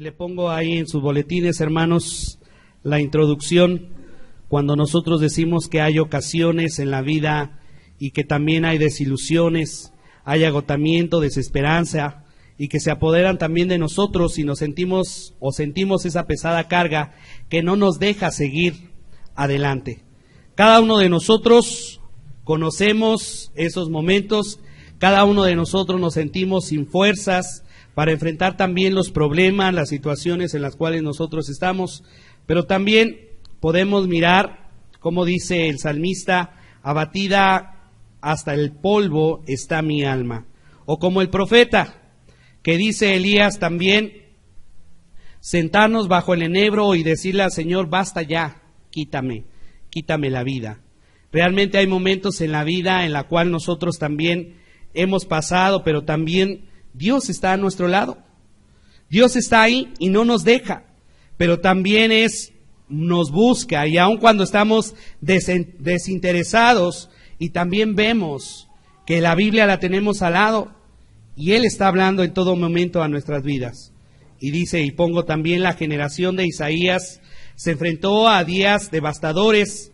Le pongo ahí en sus boletines, hermanos, la introducción, cuando nosotros decimos que hay ocasiones en la vida y que también hay desilusiones, hay agotamiento, desesperanza, y que se apoderan también de nosotros y nos sentimos esa pesada carga que no nos deja seguir adelante. Cada uno de nosotros conocemos esos momentos, cada uno de nosotros nos sentimos sin fuerzas para enfrentar también los problemas, las situaciones en las cuales nosotros estamos, pero también podemos mirar, como dice el salmista, abatida hasta el polvo está mi alma, o como el profeta, que dice Elías también, sentarnos bajo el enebro y decirle al Señor, basta ya, quítame la vida. Realmente hay momentos en la vida en la cual nosotros también hemos pasado, pero también Dios está a nuestro lado. Dios está ahí y no nos deja, pero también nos busca, y aun cuando estamos desinteresados y también vemos que la Biblia la tenemos al lado y Él está hablando en todo momento a nuestras vidas. Y dice, y pongo también la generación de Isaías, se enfrentó a días devastadores,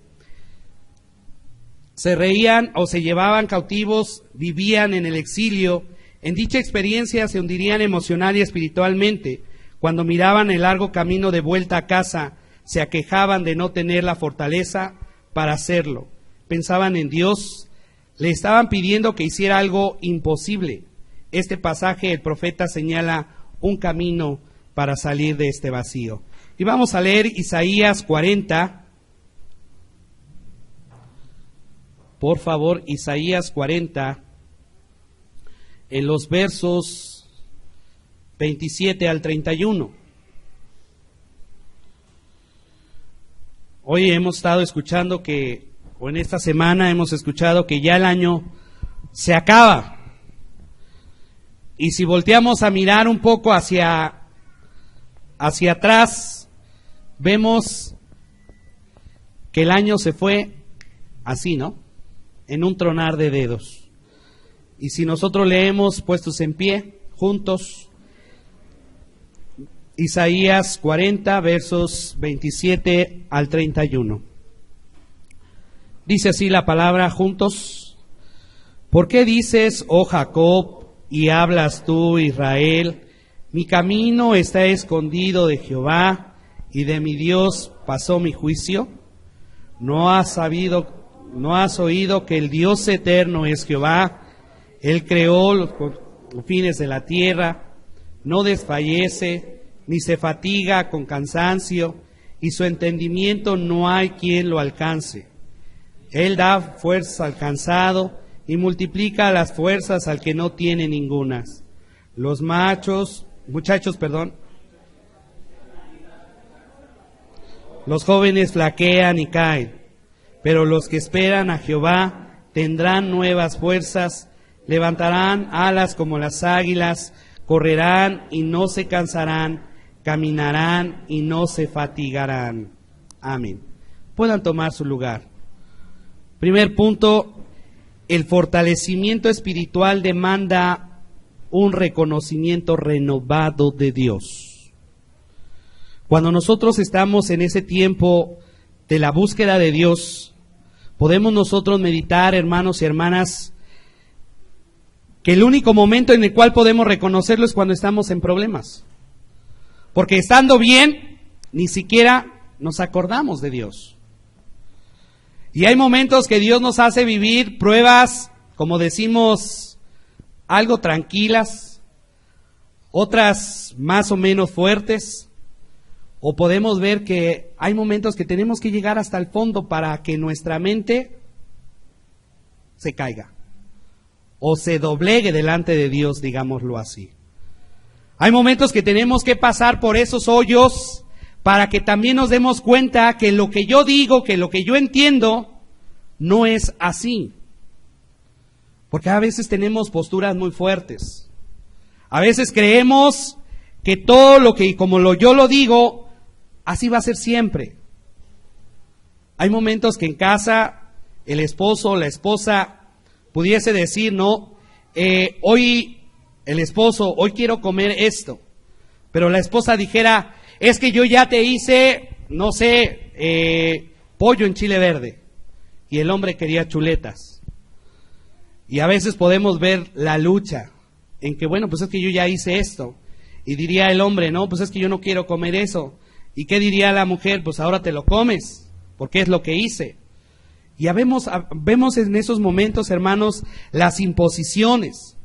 se reían o se llevaban cautivos, vivían en el exilio. En dicha experiencia se hundirían emocional y espiritualmente. Cuando miraban el largo camino de vuelta a casa, se aquejaban de no tener la fortaleza para hacerlo. Pensaban en Dios, le estaban pidiendo que hiciera algo imposible. Este pasaje, el profeta señala un camino para salir de este vacío. Y vamos a leer Isaías 40. Por favor, Isaías 40, en los versos 27 al 31. Hoy hemos estado escuchando en esta semana hemos escuchado que ya el año se acaba. Y si volteamos a mirar un poco hacia atrás, vemos que el año se fue así, ¿no? En un tronar de dedos. Y si nosotros leemos puestos en pie, juntos, Isaías 40, versos 27 al 31. Dice así la palabra juntos. ¿Por qué dices, oh Jacob, y hablas tú, Israel? Mi camino está escondido de Jehová, y de mi Dios pasó mi juicio. ¿No has oído que el Dios eterno es Jehová? Él creó los confines de la tierra, no desfallece, ni se fatiga con cansancio, y su entendimiento no hay quien lo alcance. Él da fuerza al cansado y multiplica las fuerzas al que no tiene ningunas. Los muchachos, los jóvenes flaquean y caen, pero los que esperan a Jehová tendrán nuevas fuerzas, levantarán alas como las águilas, correrán y no se cansarán, caminarán y no se fatigarán. Amén. Puedan tomar su lugar. Primer punto, el fortalecimiento espiritual demanda un reconocimiento renovado de Dios. Cuando nosotros estamos en ese tiempo de la búsqueda de Dios, podemos nosotros meditar, hermanos y hermanas, que el único momento en el cual podemos reconocerlo es cuando estamos en problemas. Porque estando bien, ni siquiera nos acordamos de Dios. Y hay momentos que Dios nos hace vivir pruebas, como decimos, algo tranquilas, otras más o menos fuertes, o podemos ver que hay momentos que tenemos que llegar hasta el fondo para que nuestra mente se caiga, o se doblegue delante de Dios, digámoslo así. Hay momentos que tenemos que pasar por esos hoyos para que también nos demos cuenta que lo que yo digo, que lo que yo entiendo, no es así. Porque a veces tenemos posturas muy fuertes. A veces creemos que todo lo que, yo lo digo, así va a ser siempre. Hay momentos que en casa el esposo o la esposa pudiese decir, no, hoy el esposo, hoy quiero comer esto, pero la esposa dijera, es que yo ya te hice, no sé, pollo en chile verde, y el hombre quería chuletas. Y a veces podemos ver la lucha en que, bueno, pues es que yo ya hice esto, y diría el hombre, no, pues es que yo no quiero comer eso. ¿Y qué diría la mujer? Pues ahora te lo comes, porque es lo que hice. Y ya vemos en esos momentos, hermanos, las imposiciones.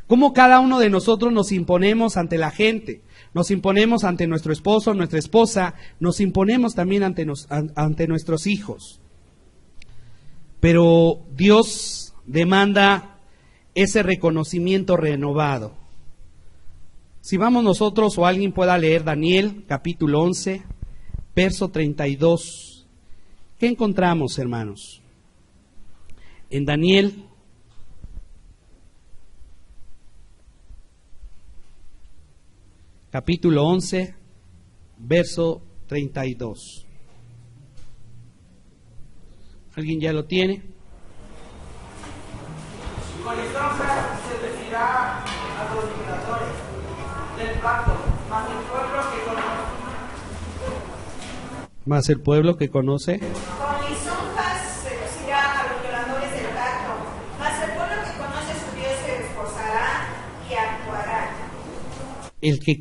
Cómo cada uno de nosotros nos imponemos ante la gente, nos imponemos ante nuestro esposo, nuestra esposa, nos imponemos también ante nuestros hijos. Pero Dios demanda ese reconocimiento renovado. Si vamos nosotros o alguien pueda leer Daniel, capítulo 11, verso 32. ¿Qué encontramos, hermanos? En Daniel, capítulo 11, verso 32. ¿Alguien ya lo tiene? Con estrofas se referirá a los violadores del pacto, más el pueblo que conoce. Más el pueblo que conoce. Con lisonjas se referirá a los violadores del pacto, mas el pueblo que conoce a su Dios se esforzará y actuará. El que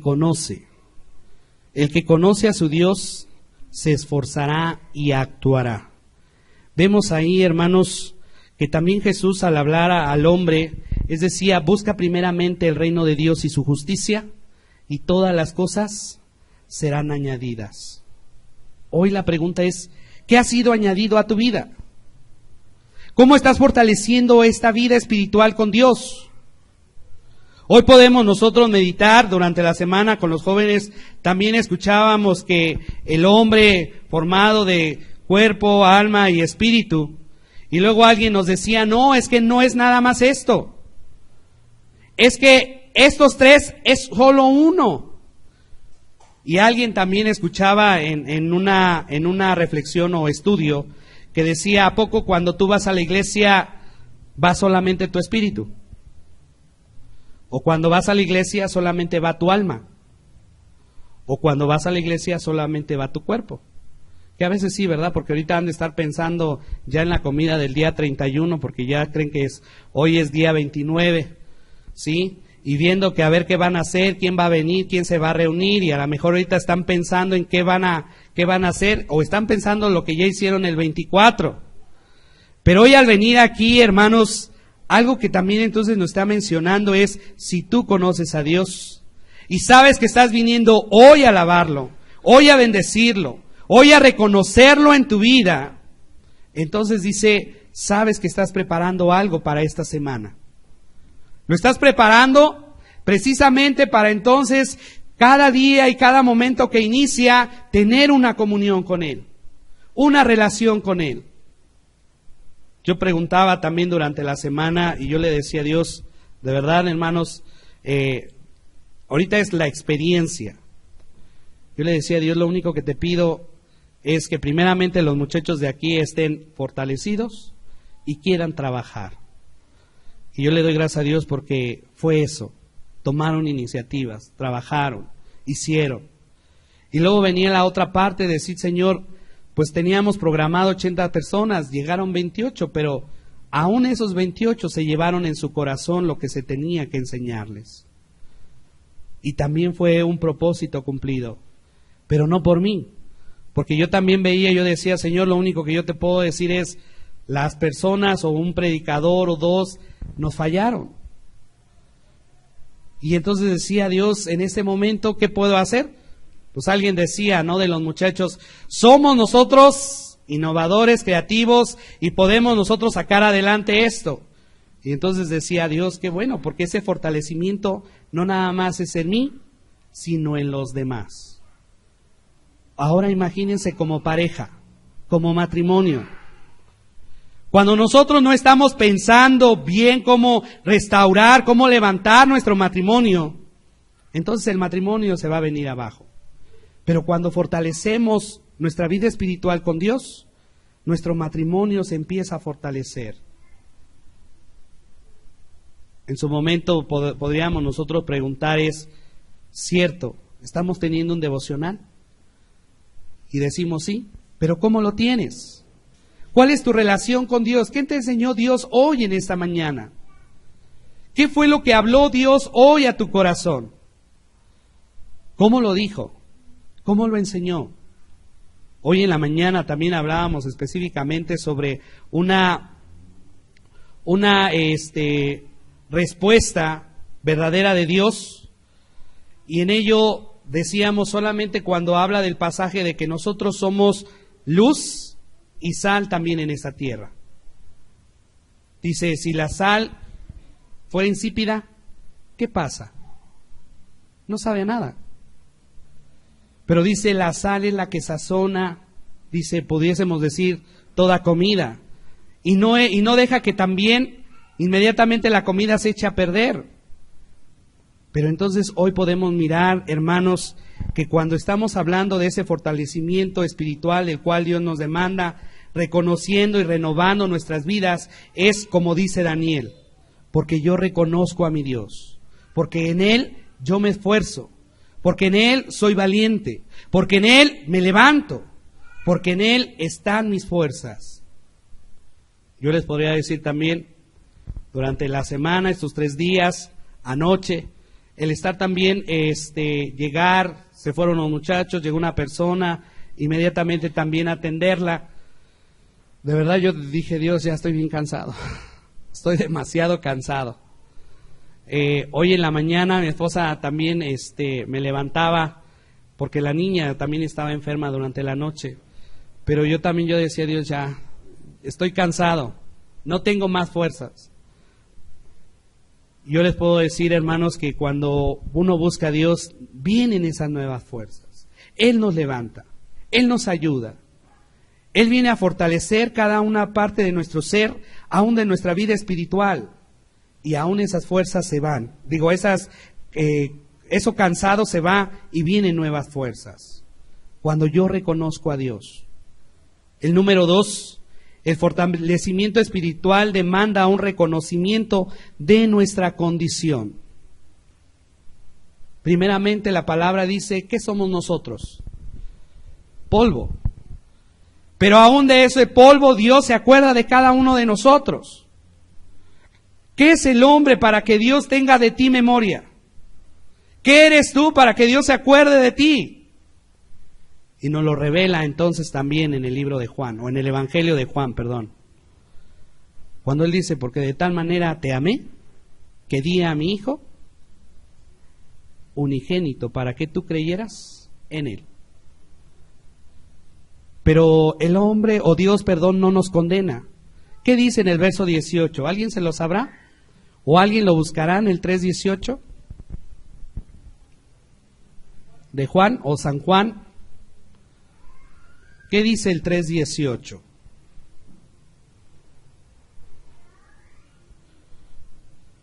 conoce a su Dios se esforzará y actuará. Vemos ahí, hermanos, que también Jesús al hablar al hombre, decía, busca primeramente el reino de Dios y su justicia, y todas las cosas serán añadidas. Hoy la pregunta es, ¿qué ha sido añadido a tu vida? ¿Cómo estás fortaleciendo esta vida espiritual con Dios? Hoy podemos nosotros meditar durante la semana con los jóvenes. También escuchábamos que el hombre formado de cuerpo, alma y espíritu. Y luego alguien nos decía, no, es que no es nada más esto. Es que estos tres es solo uno. Y alguien también escuchaba en una reflexión o estudio que decía, ¿a poco cuando tú vas a la iglesia va solamente tu espíritu? O cuando vas a la iglesia solamente va tu alma. O cuando vas a la iglesia solamente va tu cuerpo. Que a veces sí, ¿verdad? Porque ahorita han de estar pensando ya en la comida del día 31, porque ya creen que hoy es día 29, ¿sí? Y viendo que a ver qué van a hacer, quién va a venir, quién se va a reunir, y a lo mejor ahorita están pensando en qué van a hacer, o están pensando lo que ya hicieron el 24. Pero hoy al venir aquí, hermanos, algo que también entonces nos está mencionando es, si tú conoces a Dios, y sabes que estás viniendo hoy a alabarlo, hoy a bendecirlo, hoy a reconocerlo en tu vida, entonces dice, sabes que estás preparando algo para esta semana. Lo estás preparando precisamente para entonces, cada día y cada momento que inicia, tener una comunión con Él, una relación con Él. Yo preguntaba también durante la semana y yo le decía a Dios, de verdad, hermanos, ahorita es la experiencia. Yo le decía a Dios, lo único que te pido es que primeramente los muchachos de aquí estén fortalecidos y quieran trabajar. Y yo le doy gracias a Dios porque fue eso. Tomaron iniciativas, trabajaron, hicieron. Y luego venía la otra parte de decir, Señor, pues teníamos programado 80 personas, llegaron 28, pero aún esos 28 se llevaron en su corazón lo que se tenía que enseñarles. Y también fue un propósito cumplido, pero no por mí. Porque yo también veía, yo decía, Señor, lo único que yo te puedo decir es, las personas o un predicador o dos nos fallaron. Y entonces decía Dios, en ese momento, ¿qué puedo hacer? Pues alguien decía, ¿no? De los muchachos, somos nosotros innovadores, creativos, y podemos nosotros sacar adelante esto. Y entonces decía Dios, qué bueno, porque ese fortalecimiento no nada más es en mí, sino en los demás. Ahora imagínense como pareja, como matrimonio. Cuando nosotros no estamos pensando bien cómo restaurar, cómo levantar nuestro matrimonio, entonces el matrimonio se va a venir abajo. Pero cuando fortalecemos nuestra vida espiritual con Dios, nuestro matrimonio se empieza a fortalecer. En su momento podríamos nosotros preguntar, es cierto, ¿Estamos teniendo un devocional? Y decimos sí, pero ¿cómo lo tienes? ¿Cuál es tu relación con Dios? ¿Qué te enseñó Dios hoy en esta mañana? ¿Qué fue lo que habló Dios hoy a tu corazón? ¿Cómo lo dijo? ¿Cómo lo enseñó? Hoy en la mañana también hablábamos específicamente sobre una respuesta verdadera de Dios, y en ello decíamos solamente cuando habla del pasaje de que nosotros somos luz y sal también en esta tierra. Dice, si la sal fuera insípida, ¿qué pasa? No sabe a nada. Pero dice, la sal es la que sazona, dice, pudiésemos decir, toda comida. Y no deja que también inmediatamente la comida se eche a perder. Pero entonces hoy podemos mirar, hermanos, que cuando estamos hablando de ese fortalecimiento espiritual, el cual Dios nos demanda, reconociendo y renovando nuestras vidas, es como dice Daniel, porque yo reconozco a mi Dios, porque en Él yo me esfuerzo, porque en Él soy valiente, porque en Él me levanto, porque en Él están mis fuerzas. Yo les podría decir también, durante la semana, estos 3 días, anoche, el estar también, llegar, se fueron los muchachos, llegó una persona, inmediatamente también atenderla. De verdad yo dije, Dios, ya estoy bien cansado, estoy demasiado cansado. Hoy en la mañana mi esposa también me levantaba, porque la niña también estaba enferma durante la noche, pero yo decía, Dios, ya estoy cansado, no tengo más fuerzas. Yo les puedo decir, hermanos, que cuando uno busca a Dios, vienen esas nuevas fuerzas. Él nos levanta, Él nos ayuda. Él viene a fortalecer cada una parte de nuestro ser, aún de nuestra vida espiritual. Y aún esas fuerzas se van. Eso cansado se va y vienen nuevas fuerzas. Cuando yo reconozco a Dios. El número 2, el fortalecimiento espiritual demanda un reconocimiento de nuestra condición. Primeramente la palabra dice, ¿qué somos nosotros? Polvo. Pero aún de ese polvo Dios se acuerda de cada uno de nosotros. ¿Qué es el hombre para que Dios tenga de ti memoria? ¿Qué eres tú para que Dios se acuerde de ti? Y nos lo revela entonces también en el libro de Juan, o en el Evangelio de Juan, perdón. Cuando Él dice, porque de tal manera te amé, que di a mi Hijo unigénito para que tú creyeras en Él. Pero el hombre, o Dios, perdón, no nos condena. ¿Qué dice en el verso 18? ¿Alguien se lo sabrá? ¿O alguien lo buscará en el 3:18? De Juan o San Juan. ¿Qué dice el 3:18?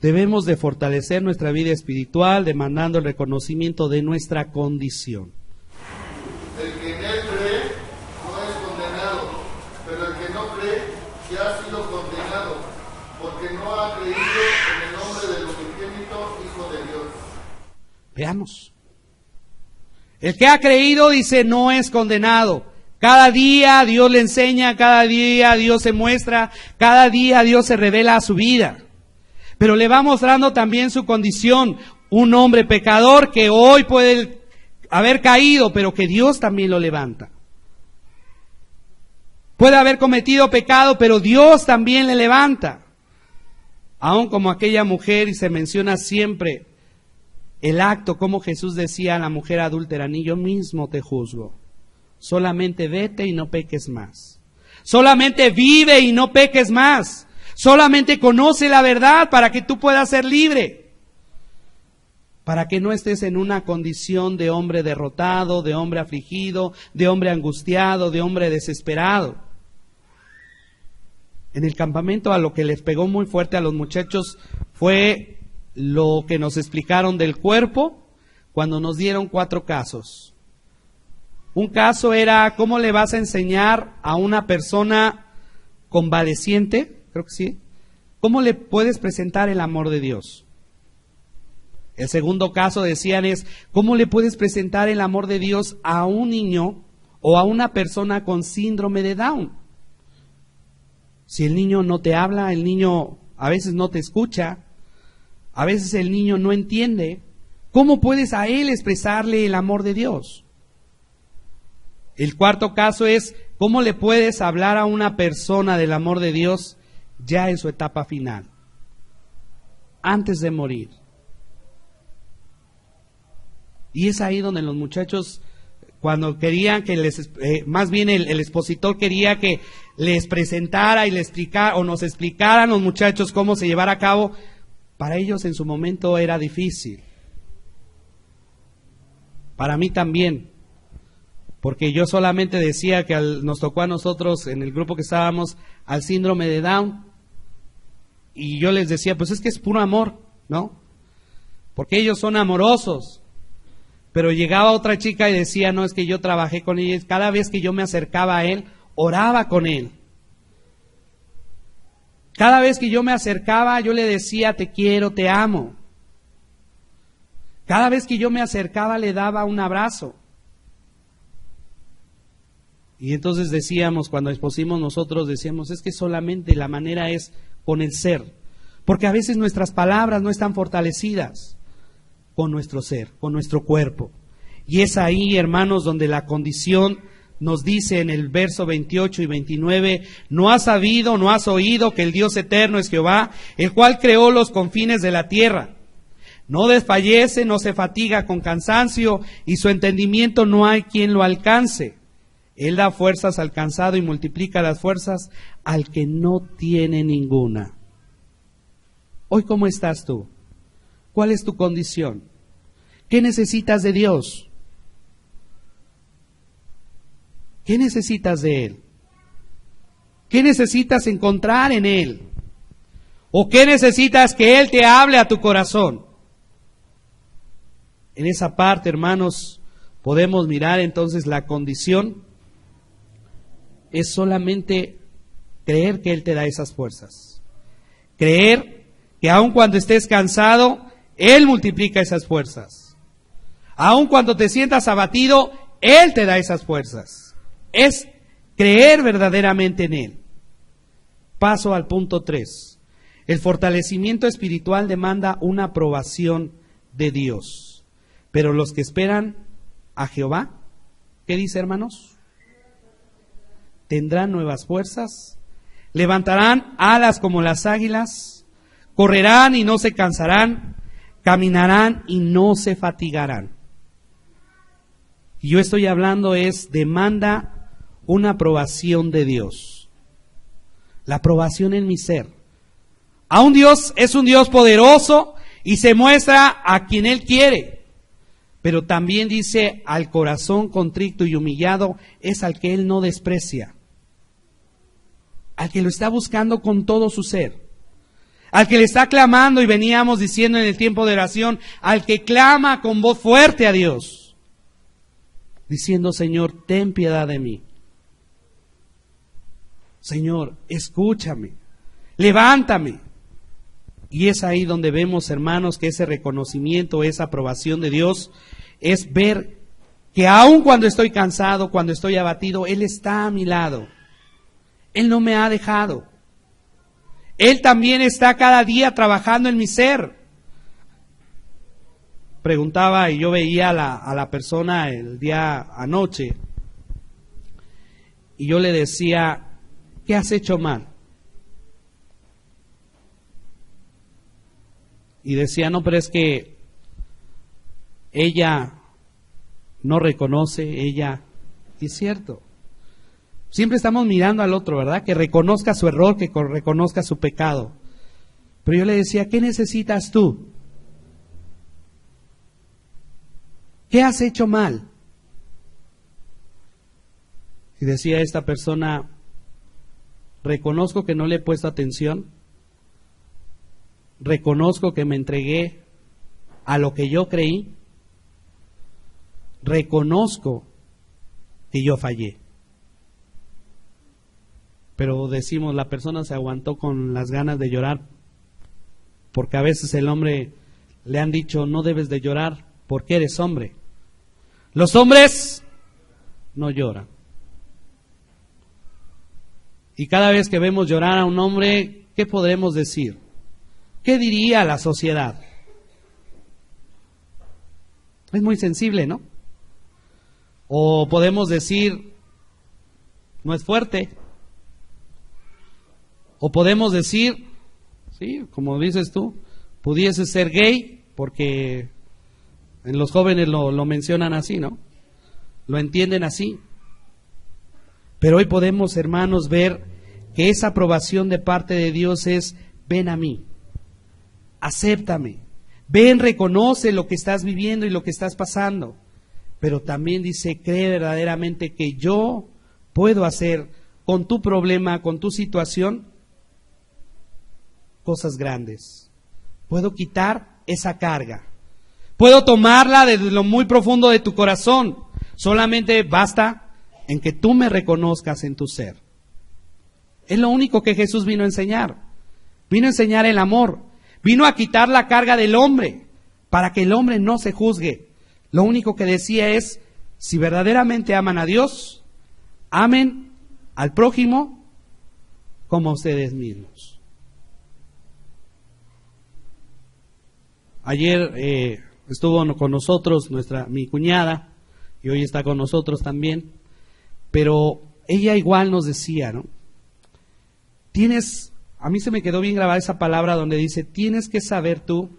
Debemos de fortalecer nuestra vida espiritual demandando el reconocimiento de nuestra condición. El que en Él cree no es condenado, pero el que no cree ya ha sido condenado, porque no ha creído en el nombre del unigénito Hijo de Dios. Veamos. El que ha creído, dice, no es condenado. Cada día Dios le enseña, cada día Dios se muestra, cada día Dios se revela a su vida. Pero le va mostrando también su condición, un hombre pecador que hoy puede haber caído, pero que Dios también lo levanta. Puede haber cometido pecado, pero Dios también le levanta. Aún como aquella mujer, y se menciona siempre el acto, como Jesús decía a la mujer adúltera, ni yo mismo te juzgo. Solamente vete y no peques más. Solamente vive y no peques más. Solamente conoce la verdad para que tú puedas ser libre. Para que no estés en una condición de hombre derrotado, de hombre afligido, de hombre angustiado, de hombre desesperado. En el campamento a lo que les pegó muy fuerte a los muchachos fue lo que nos explicaron del cuerpo cuando nos dieron 4 casos. Un caso era cómo le vas a enseñar a una persona convaleciente, creo que sí, cómo le puedes presentar el amor de Dios. El segundo caso, decían, es ¿cómo le puedes presentar el amor de Dios a un niño o a una persona con síndrome de Down? Si el niño no te habla, el niño a veces no te escucha, a veces el niño no entiende, ¿cómo puedes a él expresarle el amor de Dios? El cuarto caso es ¿cómo le puedes hablar a una persona del amor de Dios ya en su etapa final, antes de morir? Y es ahí donde los muchachos, cuando querían que más bien el expositor quería que les presentara y les explicara, o nos explicaran los muchachos cómo se llevara a cabo, para ellos en su momento era difícil. Para mí también, porque yo solamente decía que nos tocó a nosotros, en el grupo que estábamos, al síndrome de Down, y yo les decía, pues es que es puro amor, ¿no? Porque ellos son amorosos. Pero llegaba otra chica y decía, no, es que yo trabajé con ella, cada vez que yo me acercaba a él, oraba con él. Cada vez que yo me acercaba, yo le decía, te quiero, te amo. Cada vez que yo me acercaba, le daba un abrazo. Y entonces decíamos, cuando expusimos nosotros, decíamos, es que solamente la manera es con el ser. Porque a veces nuestras palabras no están fortalecidas con nuestro ser, con nuestro cuerpo. Y es ahí, hermanos, donde la condición nos dice en el verso 28 y 29, no has sabido, no has oído que el Dios eterno es Jehová, el cual creó los confines de la tierra. No desfallece, no se fatiga con cansancio, y su entendimiento no hay quien lo alcance. Él da fuerzas al cansado y multiplica las fuerzas al que no tiene ninguna. Hoy, ¿cómo estás tú? ¿Cuál es tu condición? ¿Qué necesitas de Dios? ¿Qué necesitas de Él? ¿Qué necesitas encontrar en Él? ¿O qué necesitas que Él te hable a tu corazón? En esa parte, hermanos, podemos mirar entonces la condición. Es solamente creer que Él te da esas fuerzas. Creer que aun cuando estés cansado, Él multiplica esas fuerzas. Aun cuando te sientas abatido, Él te da esas fuerzas. Es creer verdaderamente en Él. Paso al punto 3. El fortalecimiento espiritual demanda una aprobación de Dios. Pero los que esperan a Jehová, ¿qué dice, hermanos? Tendrán nuevas fuerzas, levantarán alas como las águilas, correrán y no se cansarán, caminarán y no se fatigarán. Y yo estoy hablando demanda una aprobación de Dios. La aprobación en mi ser. Aún Dios es un Dios poderoso y se muestra a quien Él quiere. Pero también dice, al corazón contrito y humillado es al que Él no desprecia. Al que lo está buscando con todo su ser. Al que le está clamando, y veníamos diciendo en el tiempo de oración, al que clama con voz fuerte a Dios, diciendo, Señor, ten piedad de mí. Señor, escúchame, levántame. Y es ahí donde vemos, hermanos, que ese reconocimiento, esa aprobación de Dios, es ver que aun cuando estoy cansado, cuando estoy abatido, Él está a mi lado. Él no me ha dejado. Él también está cada día trabajando en mi ser. Preguntaba y yo veía a la persona el día anoche y yo le decía, ¿qué has hecho mal? Y decía, no, pero es que ella no reconoce, ella, y es cierto. Siempre estamos mirando al otro, ¿verdad? Que reconozca su error, que reconozca su pecado. Pero yo le decía, ¿qué necesitas tú? ¿Qué has hecho mal? Y decía esta persona, reconozco que no le he puesto atención, reconozco que me entregué a lo que yo creí, reconozco que yo fallé. Pero decimos, la persona se aguantó con las ganas de llorar, porque a veces el hombre le han dicho, no debes de llorar porque eres hombre. Los hombres no lloran. Y cada vez que vemos llorar a un hombre, ¿qué podremos decir? ¿Qué diría la sociedad? Es muy sensible, ¿no? O podemos decir, no es fuerte. O podemos decir, sí, como dices tú, pudiese ser gay, porque en los jóvenes lo mencionan así, ¿no? Lo entienden así. Pero hoy podemos, hermanos, ver que esa aprobación de parte de Dios es, ven a mí, acéptame, ven, reconoce lo que estás viviendo y lo que estás pasando. Pero también dice, cree verdaderamente que yo puedo hacer con tu problema, con tu situación, cosas grandes. Puedo quitar esa carga. Puedo tomarla desde lo muy profundo de tu corazón. Solamente basta en que tú me reconozcas en tu ser. Es lo único que Jesús vino a enseñar. Vino a enseñar el amor. Vino a quitar la carga del hombre para que el hombre no se juzgue. Lo único que decía es, si verdaderamente aman a Dios, amen al prójimo como a ustedes mismos. Ayer estuvo con nosotros mi cuñada, y hoy está con nosotros también, pero ella igual nos decía, ¿no? A mí se me quedó bien grabada esa palabra donde dice, tienes que saber tú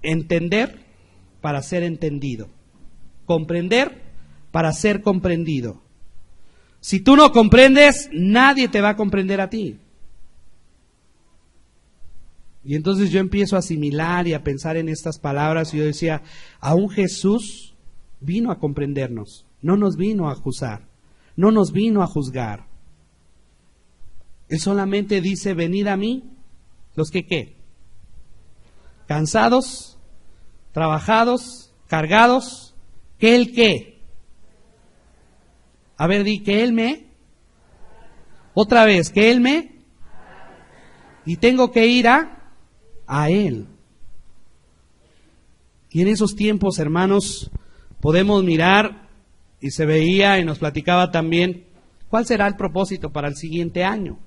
entender para ser entendido, comprender para ser comprendido. Si tú no comprendes, nadie te va a comprender a ti. Y entonces yo empiezo a asimilar y a pensar en estas palabras y yo decía, aún Jesús vino a comprendernos, no nos vino a acusar, no nos vino a juzgar. Él solamente dice, venid a mí, los que ¿qué? Cansados, trabajados, cargados, que Él ¿qué? A ver, di que Él me, otra vez, que Él me, y tengo que ir a Él. Y en esos tiempos, hermanos, podemos mirar, y se veía y nos platicaba también, ¿cuál será el propósito para el siguiente año?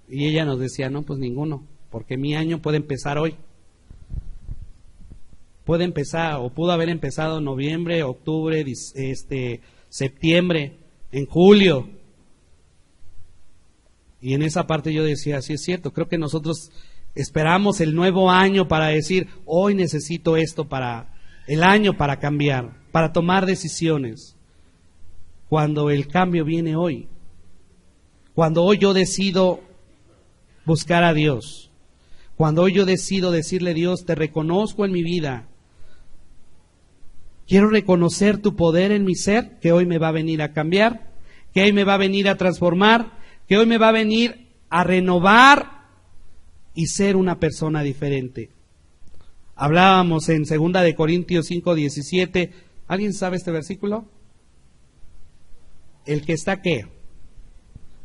Y ella nos decía, no, pues ninguno, porque mi año puede empezar hoy. Puede empezar, o pudo haber empezado en noviembre, octubre, septiembre, en julio. Y en esa parte yo decía, sí es cierto, creo que nosotros esperamos el nuevo año para decir, hoy necesito esto para el año, para cambiar, para tomar decisiones. Cuando el cambio viene hoy, cuando hoy yo decido buscar a Dios, cuando hoy yo decido decirle, Dios, te reconozco en mi vida, quiero reconocer tu poder en mi ser, que hoy me va a venir a cambiar, que hoy me va a venir a transformar, que hoy me va a venir a renovar y ser una persona diferente. Hablábamos en 2 de Corintios 5:17. ¿Alguien sabe este versículo? El que está ¿qué?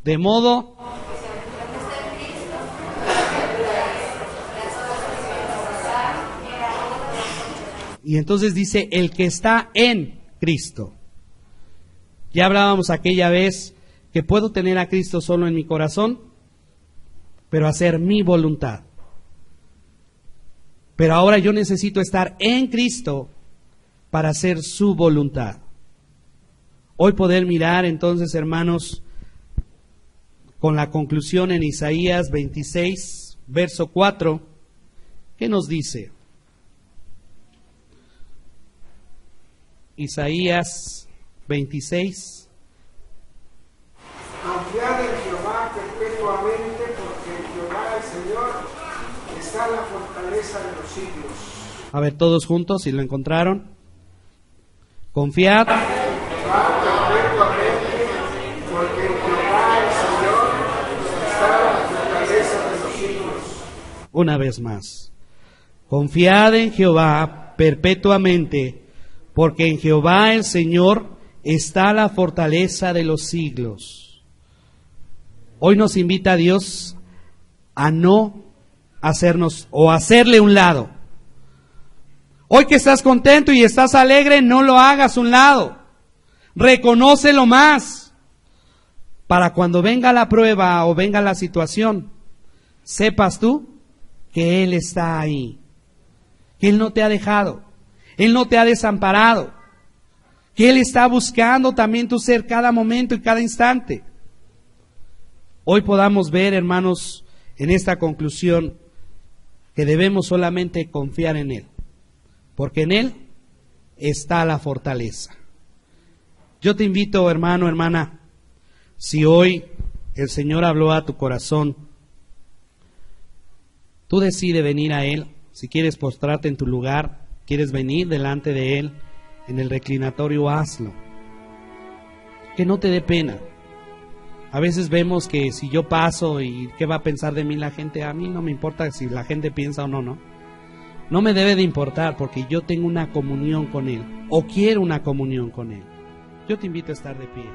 De modo y entonces dice el que está en Cristo. Ya hablábamos aquella vez que puedo tener a Cristo solo en mi corazón, pero hacer mi voluntad. Pero ahora yo necesito estar en Cristo para hacer su voluntad. Hoy poder mirar entonces, hermanos, con la conclusión en Isaías 26, verso 4, ¿qué nos dice? Isaías 26. Confiad en Jehová perpetuamente, porque en Jehová el Señor está la fortaleza de los siglos. A ver, todos juntos, si lo encontraron. Confiad. Jehová perpetuamente, porque en Jehová el Señor está la fortaleza de los siglos. Una vez más. Confiad en Jehová perpetuamente, porque en Jehová el Señor está la fortaleza de los siglos. Hoy nos invita a Dios a no hacernos o hacerle un lado. Hoy que estás contento y estás alegre, no lo hagas un lado. Reconócelo más. Para cuando venga la prueba o venga la situación, sepas tú que Él está ahí. Que Él no te ha dejado. Él no te ha desamparado. Que Él está buscando también tu ser cada momento y cada instante. Hoy podamos ver, hermanos, en esta conclusión, que debemos solamente confiar en Él. Porque en Él está la fortaleza. Yo te invito, hermano, hermana, si hoy el Señor habló a tu corazón, tú decides venir a Él. Si quieres postrarte en tu lugar, quieres venir delante de Él, en el reclinatorio, hazlo. Que no te dé pena. A veces vemos que si yo paso y qué va a pensar de mí la gente, a mí no me importa si la gente piensa o no, no. No me debe de importar porque yo tengo una comunión con Él o quiero una comunión con Él. Yo te invito a estar de pie.